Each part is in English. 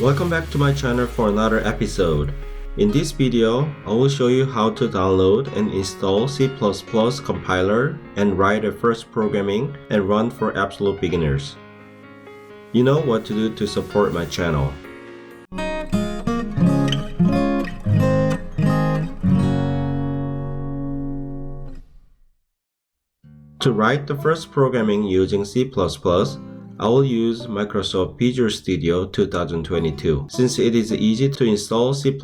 Welcome back to my channel for another episode. In this video, I will show you how to download and install C++ compiler and write a first programming and run for absolute beginners. You know what to do to support my channel. To write the first programming using C++, I will use Microsoft Visual Studio 2022 since it is easy to install C++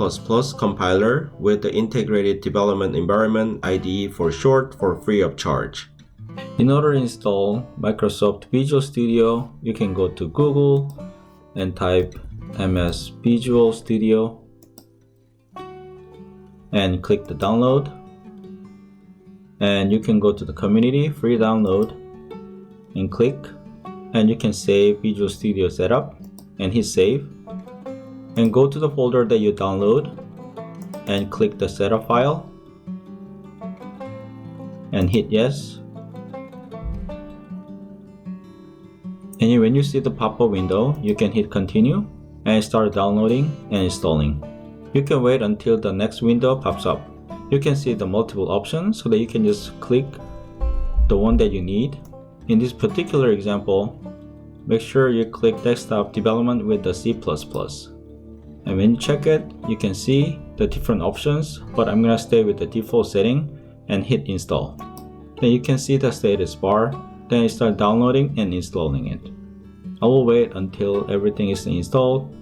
compiler with the Integrated Development Environment IDE for short for free of charge. In order to install Microsoft Visual Studio, you can go to Google and type MS Visual Studio and click the download. And you can go to the community free download and click, and you can save Visual Studio setup and hit save, and go to the folder that you download and click the setup file and hit yes. And when you see the pop-up window, you can hit continue and start downloading and installing. You can wait until the next window pops up. You can see the multiple options so that you can just click the one that you need. In this particular example, make sure you click desktop development with the C++. And when you check it, you can see the different options, but I'm gonna stay with the default setting and hit install. Then you can see the status bar, then you start downloading and installing it. I will wait until everything is installed.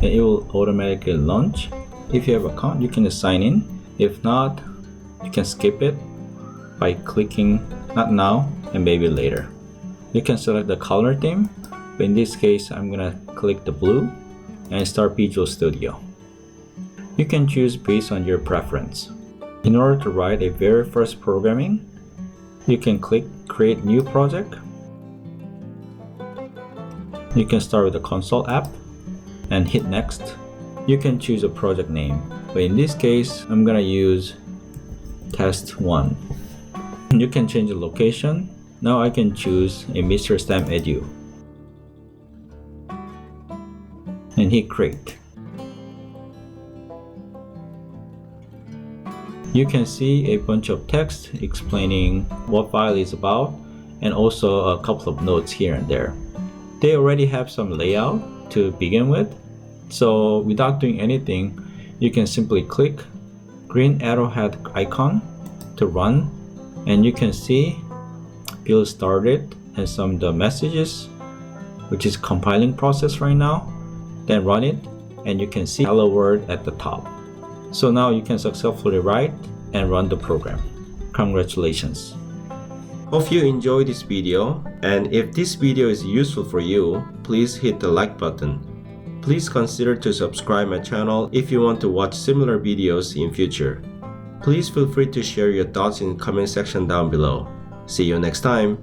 And it will automatically launch. If you have an account, you can just sign in. If not, you can skip it by clicking not now and maybe later. You can select the color theme, but in this case I'm gonna click the blue and start Visual Studio. You can choose based on your preference. In order to write a very first programming, you can click create new project. You can start with the console app and hit next. You can choose a project name, but in this case I'm gonna use test 1. You can change the location. Now I can choose a Mr. Stamp Edu and hit create. You can see a bunch of text explaining what file is about and also a couple of notes here and there. They already have some layout to begin with, so without doing anything, you can simply click green arrowhead icon to run, and you can see build started and some of the messages, which is compiling process right now. Then run it and you can see hello world at the top. So now you can successfully write and run the program. Congratulations. Hope you enjoyed this video, and if this video is useful for you, please hit the like button. Please consider to subscribe my channel if you want to watch similar videos in future. Please feel free to share your thoughts in the comment section down below. See you next time.